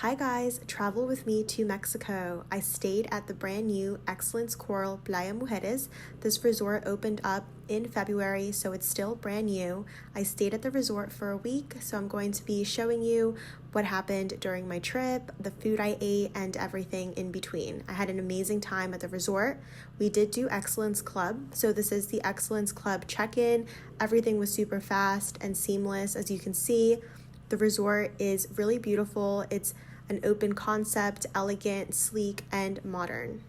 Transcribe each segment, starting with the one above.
Hi guys, travel with me to Mexico. I stayed at the brand new Excellence Coral Playa Mujeres. This resort opened up in February, so it's still brand new. I stayed at the resort for a week, so I'm going to be showing you what happened during my trip, the food I ate, and everything in between. I had an amazing time at the resort. We did do Excellence Club, so this is the Excellence Club check-in. Everything was super fast and seamless, as you can see. The resort is really beautiful. It's an open concept, elegant, sleek, and modern.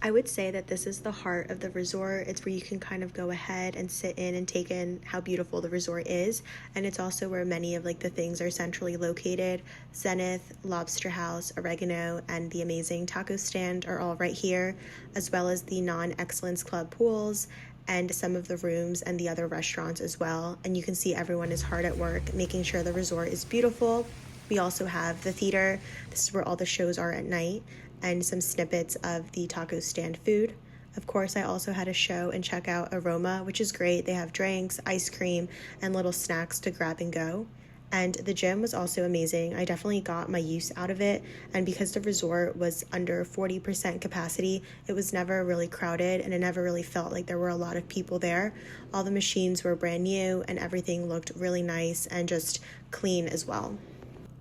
I would say that this is the heart of the resort. It's where you can kind of go ahead and sit in and take in how beautiful the resort is. And it's also where many of the things are centrally located. Zenith, Lobster House, Oregano, and the amazing taco stand are all right here, as well as the non-Excellence Club pools and some of the rooms and the other restaurants as well. And you can see everyone is hard at work making sure the resort is beautiful. We also have the theater. This is where all the shows are at night, and some snippets of the taco stand food. Of course, I also had a show and check out Aroma, which is great. They have drinks, ice cream, and little snacks to grab and go. And the gym was also amazing. I definitely got my use out of it. And because the resort was under 40% capacity, it was never really crowded, and it never really felt like there were a lot of people there. All the machines were brand new, and everything looked really nice and just clean as well.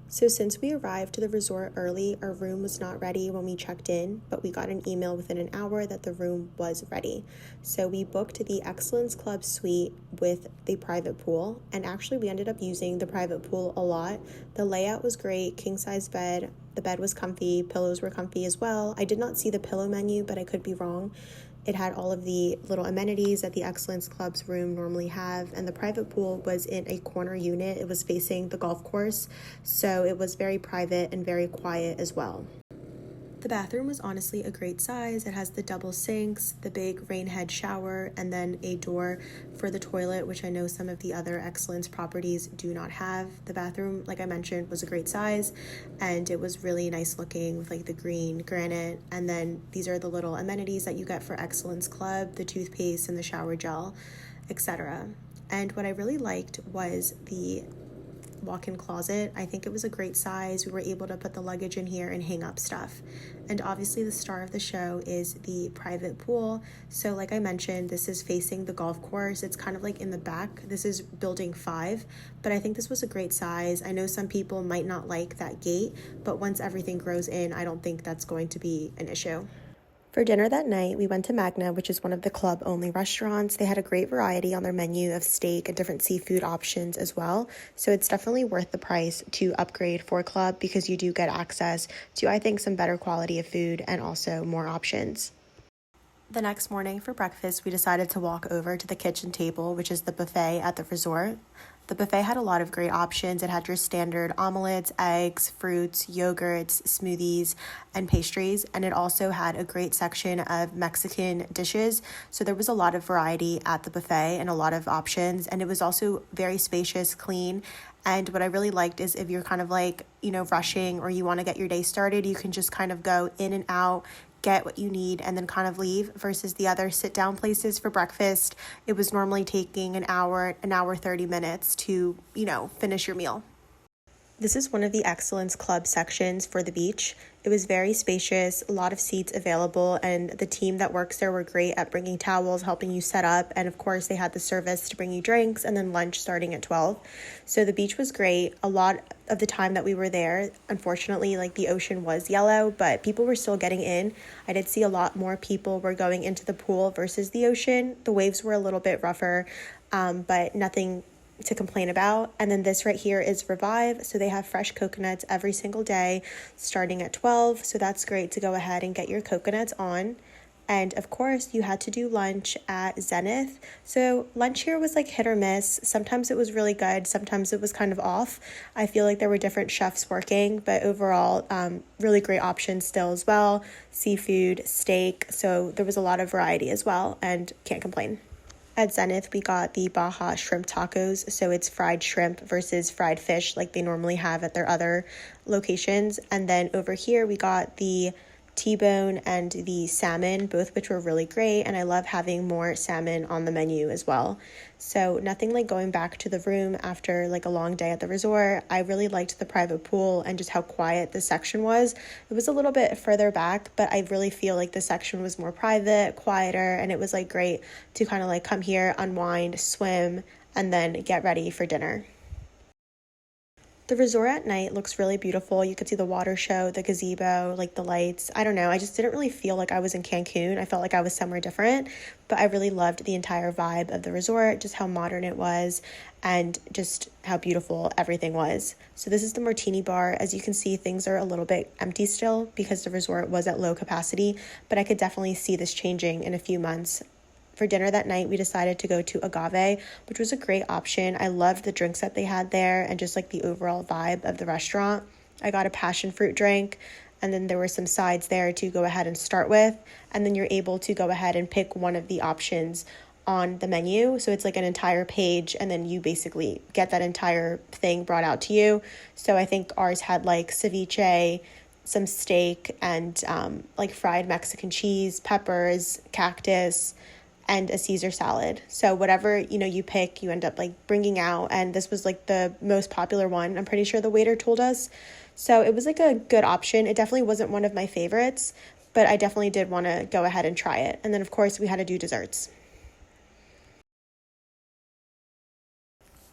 So since we arrived to the resort early, our room was not ready when we checked in, but we got an email within an hour that the room was ready. So we booked the Excellence Club suite with the private pool, and actually we ended up using the private pool a lot. The layout was great, king-size bed, the bed was comfy, pillows were comfy as well. I did not see the pillow menu, but I could be wrong. It had all of the little amenities that the Excellence Club's room normally have, and the private pool was in a corner unit. It was facing the golf course, so it was very private and very quiet as well. The bathroom was honestly a great size. It has the double sinks, the big rain head shower, and then a door for the toilet, which I know some of the other Excellence properties do not have. The bathroom, like I mentioned, was a great size, and it was really nice looking with the green granite. And then these are the little amenities that you get for Excellence Club, the toothpaste and the shower gel, etc. And what I really liked was the walk-in closet. I think it was a great size. We were able to put the luggage in here and hang up stuff. And obviously the star of the show is the private pool. So like I mentioned, this is facing the golf course. It's kind of in the back. This is building 5, but I think this was a great size. I know some people might not like that gate, but once everything grows in, I don't think that's going to be an issue. For dinner that night, we went to Magna, which is one of the club-only restaurants. They had a great variety on their menu of steak and different seafood options as well. So it's definitely worth the price to upgrade for club, because you do get access to, I think, some better quality of food and also more options. The next morning for breakfast, we decided to walk over to the kitchen table, which is the buffet at the resort. The buffet had a lot of great options. It had your standard omelets, eggs, fruits, yogurts, smoothies, and pastries. And it also had a great section of Mexican dishes. So there was a lot of variety at the buffet and a lot of options. And it was also very spacious, clean. And what I really liked is if you're kind of rushing or you want to get your day started, you can just kind of go in and out, get what you need, and then kind of leave, versus the other sit-down places for breakfast. It was normally taking an hour 30 minutes to, finish your meal. This is one of the Excellence Club sections for the beach. It was very spacious, a lot of seats available, and the team that works there were great at bringing towels, helping you set up, and of course they had the service to bring you drinks and then lunch starting at 12. So the beach was great. A lot of the time that we were there, unfortunately, the ocean was yellow, but people were still getting in. I did see a lot more people were going into the pool versus the ocean. The waves were a little bit rougher, but nothing to complain about. And then this right here is Revive. So they have fresh coconuts every single day starting at 12. So that's great to go ahead and get your coconuts on. And of course you had to do lunch at Zenith. So lunch here was hit or miss. Sometimes it was really good. Sometimes it was kind of off. I feel like there were different chefs working, but overall, really great options still as well. Seafood, steak. So there was a lot of variety as well, and can't complain. At Zenith, we got the Baja shrimp tacos, so it's fried shrimp versus fried fish like they normally have at their other locations. And then over here, we got the T-bone and the salmon, both which were really great, and I love having more salmon on the menu as well. So nothing like going back to the room after like a long day at the resort. I really liked the private pool and just how quiet the section was. It was a little bit further back, but I really feel like the section was more private, quieter, and it was like great to kind of like come here, unwind, swim, and then get ready for dinner. The resort at night looks really beautiful. You could see the water show, the gazebo, like the lights. I don't know. I just didn't really feel like I was in Cancun. I felt like I was somewhere different, but I really loved the entire vibe of the resort, just how modern it was and just how beautiful everything was. So this is the martini bar. As you can see, things are a little bit empty still because the resort was at low capacity, but I could definitely see this changing in a few months. For dinner that night, we decided to go to Agave, which was a great option. I loved the drinks that they had there and just like the overall vibe of the restaurant. I got a passion fruit drink, and then there were some sides there to go ahead and start with. And then you're able to go ahead and pick one of the options on the menu. So it's like an entire page, and then you basically get that entire thing brought out to you. So I think ours had like ceviche, some steak, and like fried Mexican cheese, peppers, cactus, and a Caesar salad. So whatever, you pick, you end up like bringing out. And this was like the most popular one. I'm pretty sure the waiter told us. So it was like a good option. It definitely wasn't one of my favorites, but I definitely did want to go ahead and try it. And then of course we had to do desserts.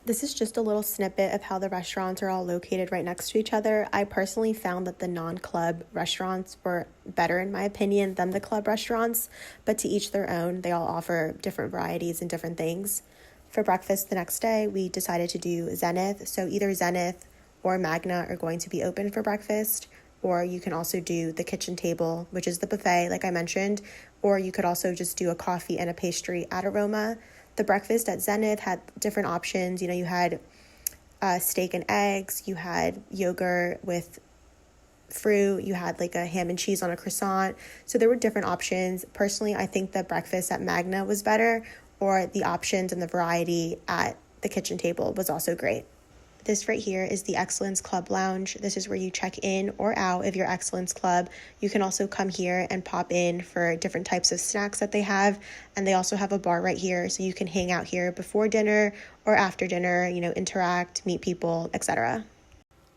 This is just a little snippet of how the restaurants are all located right next to each other. I personally found that the non-club restaurants were better, in my opinion, than the club restaurants, but to each their own. They all offer different varieties and different things. For breakfast the next day, we decided to do Zenith. So either Zenith or Magna are going to be open for breakfast, or you can also do the kitchen table, which is the buffet, like I mentioned, or you could also just do a coffee and a pastry at Aroma. The breakfast at Zenith had different options. You had steak and eggs, you had yogurt with fruit, you had like a ham and cheese on a croissant. So there were different options. Personally, I think the breakfast at Magna was better, or the options and the variety at the kitchen table was also great. This right here is the Excellence Club Lounge. This is where you check in or out of your Excellence Club. You can also come here and pop in for different types of snacks that they have. And they also have a bar right here, so you can hang out here before dinner or after dinner, interact, meet people, etc.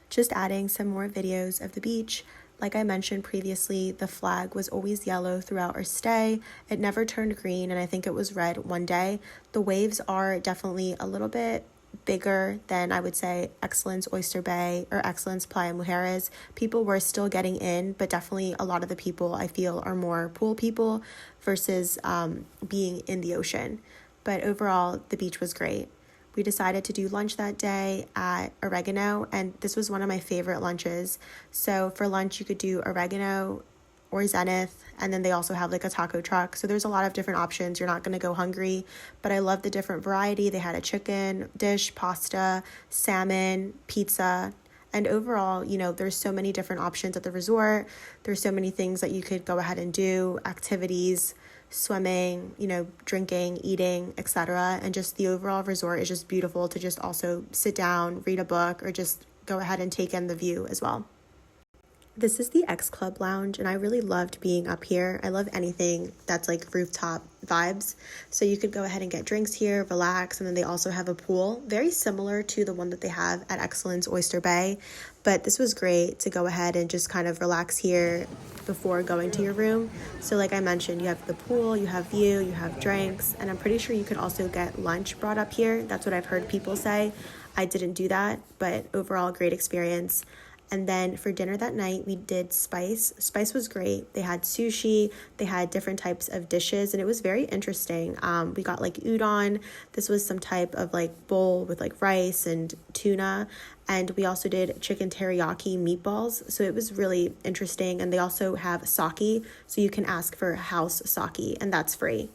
Just adding some more videos of the beach. Like I mentioned previously, the flag was always yellow throughout our stay. It never turned green, and I think it was red one day. The waves are definitely a little bit bigger than, I would say, Excellence Oyster Bay or Excellence Playa Mujeres. People were still getting in, but definitely a lot of the people I feel are more pool people versus being in the ocean. But overall, the beach was great. We decided to do lunch that day at Oregano, and this was one of my favorite lunches. So for lunch, you could do Oregano or Zenith, and then they also have like a taco truck. So there's a lot of different options. You're not going to go hungry, but I love the different variety. They had a chicken dish, pasta, salmon, pizza, and overall, there's so many different options at the resort. There's so many things that you could go ahead and do, activities, swimming, drinking, eating, etc. And just the overall resort is just beautiful to just also sit down, read a book, or just go ahead and take in the view as well. This is the X Club Lounge, and I really loved being up here. I love anything that's like rooftop vibes. So you could go ahead and get drinks here, relax, and then they also have a pool, very similar to the one that they have at Excellence Oyster Bay. But this was great to go ahead and just kind of relax here before going to your room. So like I mentioned, you have the pool, you have view, you have drinks, and I'm pretty sure you could also get lunch brought up here. That's what I've heard people say. I didn't do that, but overall, great experience. And then for dinner that night, we did Spice. Spice was great. They had sushi, they had different types of dishes, and it was very interesting. We got like udon. This was some type of like bowl with like rice and tuna. And we also did chicken teriyaki meatballs. So it was really interesting. And they also have sake, so you can ask for house sake, and that's free.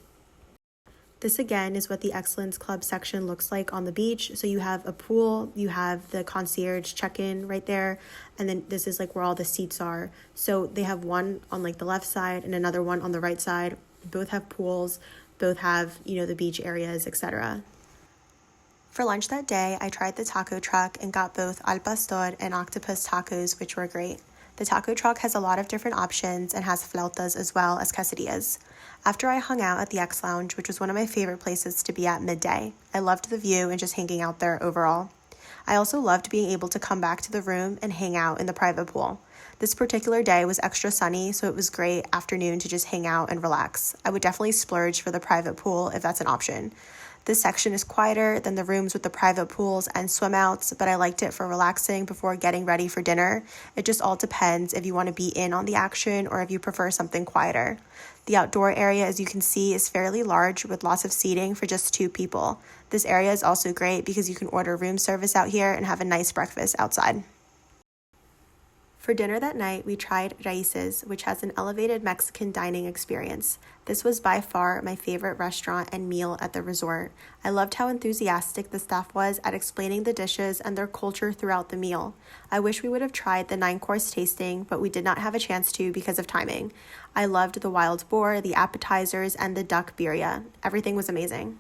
This again is what the Excellence Club section looks like on the beach. So you have a pool, you have the concierge check-in right there, and then this is like where all the seats are. So they have one on like the left side and another one on the right side. Both have pools, both have, the beach areas, etc. For lunch that day, I tried the taco truck and got both al pastor and octopus tacos, which were great. The taco truck has a lot of different options and has flautas as well as quesadillas. After I hung out at the X Lounge, which was one of my favorite places to be at midday, I loved the view and just hanging out there overall. I also loved being able to come back to the room and hang out in the private pool. This particular day was extra sunny, so it was great afternoon to just hang out and relax. I would definitely splurge for the private pool if that's an option. This section is quieter than the rooms with the private pools and swim outs, but I liked it for relaxing before getting ready for dinner. It just all depends if you want to be in on the action or if you prefer something quieter. The outdoor area, as you can see, is fairly large with lots of seating for just 2 people. This area is also great because you can order room service out here and have a nice breakfast outside. For dinner that night, we tried Raíces, which has an elevated Mexican dining experience. This was by far my favorite restaurant and meal at the resort. I loved how enthusiastic the staff was at explaining the dishes and their culture throughout the meal. I wish we would have tried the 9-course tasting, but we did not have a chance to because of timing. I loved the wild boar, the appetizers, and the duck birria. Everything was amazing.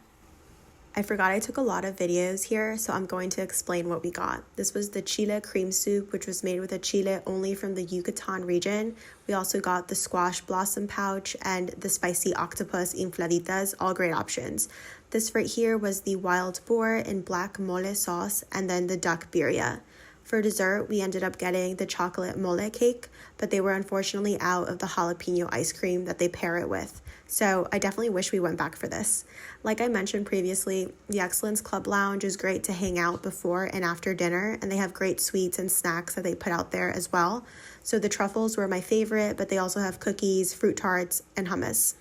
I forgot I took a lot of videos here, so I'm going to explain what we got. This was the chile cream soup, which was made with a chile only from the Yucatan region. We also got the squash blossom pouch and the spicy octopus infladitas, all great options. This right here was the wild boar in black mole sauce and then the duck birria. For dessert, we ended up getting the chocolate mole cake, but they were unfortunately out of the jalapeno ice cream that they pair it with. So I definitely wish we went back for this. Like I mentioned previously, the Excellence Club Lounge is great to hang out before and after dinner, and they have great sweets and snacks that they put out there as well. So the truffles were my favorite, but they also have cookies, fruit tarts, and hummus.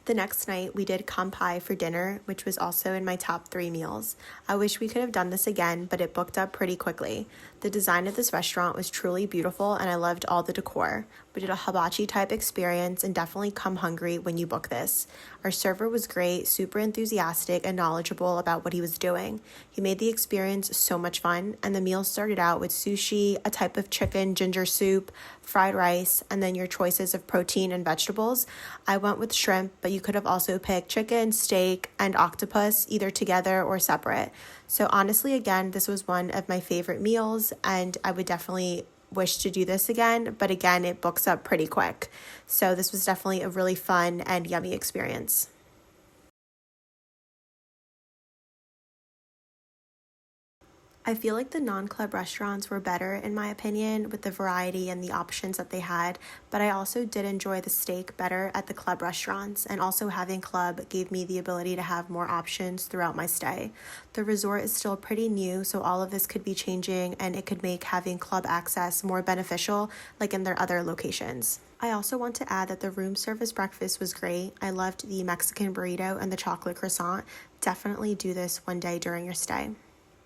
The next night, we did kampai for dinner, which was also in my top 3 meals. I wish we could have done this again, but it booked up pretty quickly. The design of this restaurant was truly beautiful, and I loved all the decor. We did a hibachi type experience, and definitely come hungry when you book this. Our server was great, super enthusiastic, and knowledgeable about what he was doing. He made the experience so much fun, and the meal started out with sushi, a type of chicken ginger soup, fried rice, and then your choices of protein and vegetables. I went with shrimp, but you could have also picked chicken, steak, and octopus, either together or separate. So honestly, again, this was one of my favorite meals, and I would definitely wish to do this again, but again, it books up pretty quick. So this was definitely a really fun and yummy experience. I feel like the non-club restaurants were better in my opinion with the variety and the options that they had, but I also did enjoy the steak better at the club restaurants, and also having club gave me the ability to have more options throughout my stay. The resort is still pretty new, so all of this could be changing, and it could make having club access more beneficial like in their other locations. I also want to add that the room service breakfast was great. I loved the Mexican burrito and the chocolate croissant. Definitely do this one day during your stay.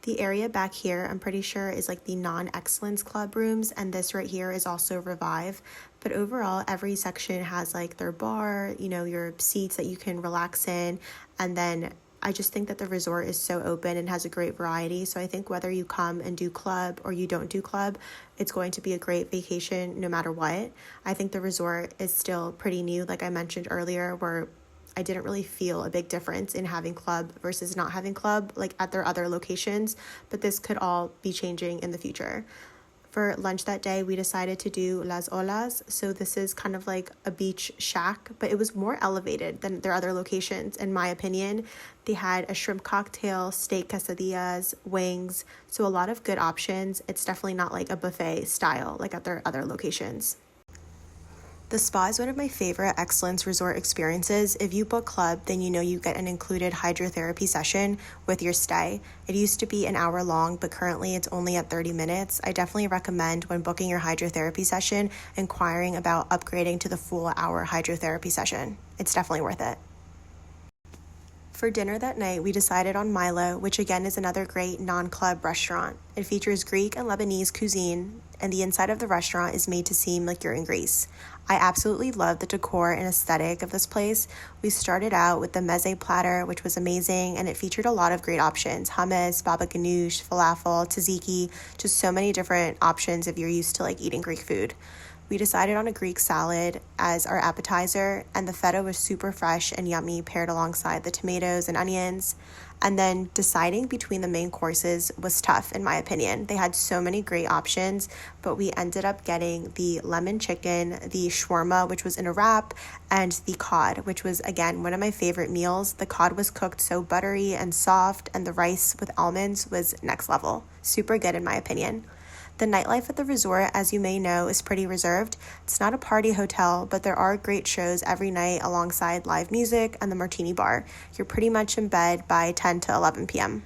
The area back here, I'm pretty sure, is like the non-excellence club rooms, and this right here is also Revive. But overall, every section has like their bar, your seats that you can relax in, and then I just think that the resort is so open and has a great variety. So I think whether you come and do club or you don't do club, it's going to be a great vacation no matter what. I think the resort is still pretty new, like I mentioned earlier, where I didn't really feel a big difference in having club versus not having club like at their other locations, but this could all be changing in the future. For lunch that day, we decided to do Las Olas. So this is kind of like a beach shack, but it was more elevated than their other locations, in my opinion. They had a shrimp cocktail, steak quesadillas, wings, so a lot of good options. It's definitely not like a buffet style like at their other locations. The spa is one of my favorite Excellence Resort experiences. If you book club, then you get an included hydrotherapy session with your stay. It used to be an hour long, but currently it's only at 30 minutes. I definitely recommend when booking your hydrotherapy session, inquiring about upgrading to the full hour hydrotherapy session. It's definitely worth it. For dinner that night, we decided on Milo, which again is another great non-club restaurant. It features Greek and Lebanese cuisine, and the inside of the restaurant is made to seem like you're in Greece. I absolutely love the decor and aesthetic of this place. We started out with the meze platter, which was amazing, and it featured a lot of great options: hummus, baba ganoush, falafel, tzatziki, just so many different options if you're used to like eating Greek food. We decided on a Greek salad as our appetizer, and the feta was super fresh and yummy paired alongside the tomatoes and onions. And then deciding between the main courses was tough, in my opinion. They had so many great options, but we ended up getting the lemon chicken, the shawarma, which was in a wrap, and the cod, which was, again, one of my favorite meals. The cod was cooked so buttery and soft, and the rice with almonds was next level. Super good, in my opinion. The nightlife at the resort, as you may know, is pretty reserved. It's not a party hotel, but there are great shows every night alongside live music and the martini bar. You're pretty much in bed by 10 to 11 p.m.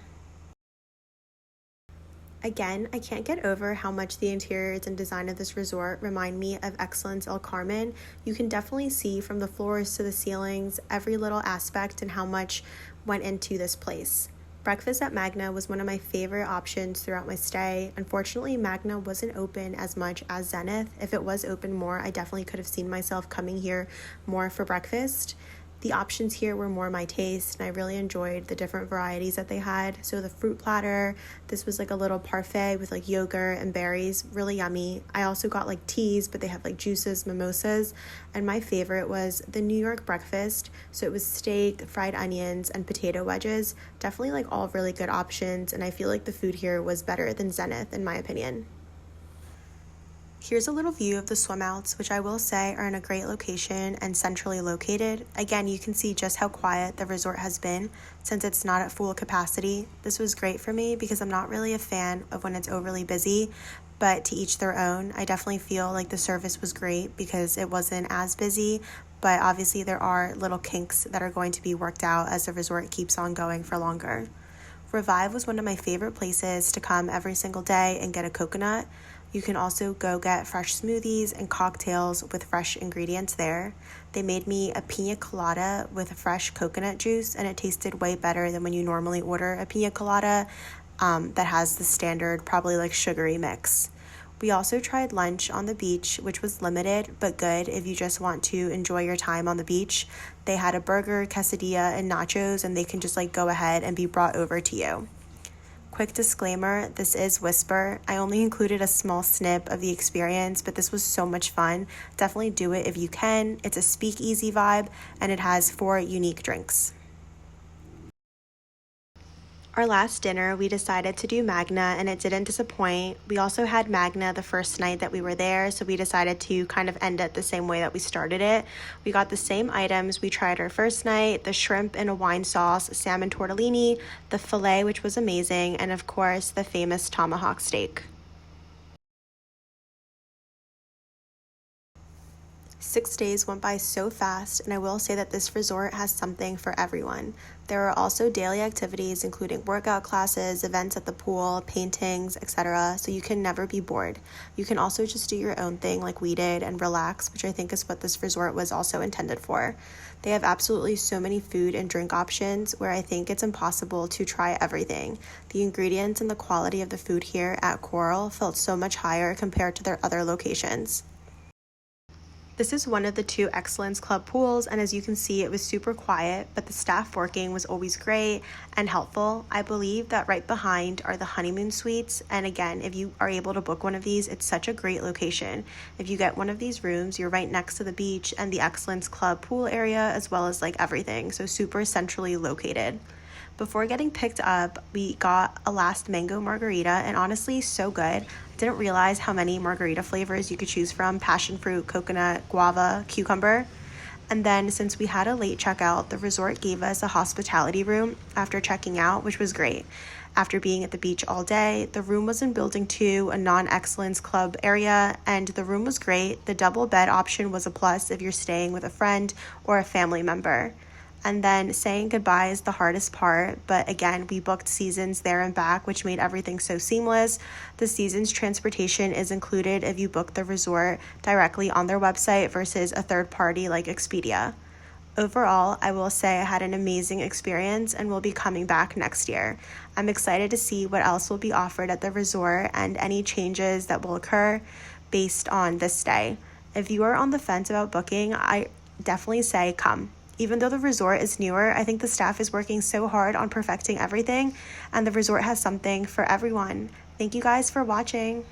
Again, I can't get over how much the interiors and design of this resort remind me of Excellence El Carmen. You can definitely see from the floors to the ceilings, every little aspect and how much went into this place. Breakfast at Magna was one of my favorite options throughout my stay. Unfortunately, Magna wasn't open as much as Zenith. If it was open more, I definitely could have seen myself coming here more for breakfast. The options here were more my taste, and I really enjoyed the different varieties that they had. So the fruit platter, this was like a little parfait with like yogurt and berries, really yummy. I also got like teas, but they have like juices, mimosas, and my favorite was the New York breakfast. So it was steak, fried onions, and potato wedges. Definitely like all really good options, and I feel like the food here was better than Zenith in my opinion. Here's a little view of the swim outs, which I will say are in a great location and centrally located. Again, you can see just how quiet the resort has been since it's not at full capacity. This was great for me because I'm not really a fan of when it's overly busy, but to each their own. I definitely feel like the service was great because it wasn't as busy, but obviously there are little kinks that are going to be worked out as the resort keeps on going for longer. Revive was one of my favorite places to come every single day and get a coconut. You can also go get fresh smoothies and cocktails with fresh ingredients there. They made me a pina colada with fresh coconut juice, and it tasted way better than when you normally order a pina colada that has the standard, probably like sugary mix. We also tried lunch on the beach, which was limited but good if you just want to enjoy your time on the beach. They had a burger, quesadilla, and nachos, and they can just like go ahead and be brought over to you. Quick disclaimer, this is Whisper. I only included a small snip of the experience, but this was so much fun. Definitely do it if you can. It's a speakeasy vibe, and it has 4 unique drinks. Our last dinner, we decided to do Magna, and it didn't disappoint. We also had Magna the first night that we were there, so we decided to kind of end it the same way that we started it. We got the same items we tried our first night: the shrimp in a wine sauce, salmon tortellini, the filet, which was amazing, and of course, the famous tomahawk steak. 6 days went by so fast, and I will say that this resort has something for everyone. There are also daily activities, including workout classes, events at the pool, paintings, etc., so you can never be bored. You can also just do your own thing like we did and relax, which I think is what this resort was also intended for. They have absolutely so many food and drink options where I think it's impossible to try everything. The ingredients and the quality of the food here at Coral felt so much higher compared to their other locations. This is one of the 2 Excellence Club pools, and as you can see, it was super quiet, but the staff working was always great and helpful. I believe that right behind are the honeymoon suites, and again, if you are able to book one of these, it's such a great location. If you get one of these rooms, you're right next to the beach and the Excellence Club pool area, as well as like everything, so super centrally located. Before getting picked up, we got a last mango margarita, and honestly, so good. I didn't realize how many margarita flavors you could choose from: passion fruit, coconut, guava, cucumber. And then since we had a late checkout, the resort gave us a hospitality room after checking out, which was great. After being at the beach all day, the room was in Building 2, a non-Excellence Club area, and the room was great. The double bed option was a plus if you're staying with a friend or a family member. And then saying goodbye is the hardest part, but again, we booked Seasons there and back, which made everything so seamless. The Seasons transportation is included if you book the resort directly on their website versus a third party like Expedia. Overall, I will say I had an amazing experience and will be coming back next year. I'm excited to see what else will be offered at the resort and any changes that will occur based on this stay. If you are on the fence about booking, I definitely say come. Even though the resort is newer, I think the staff is working so hard on perfecting everything, and the resort has something for everyone. Thank you guys for watching.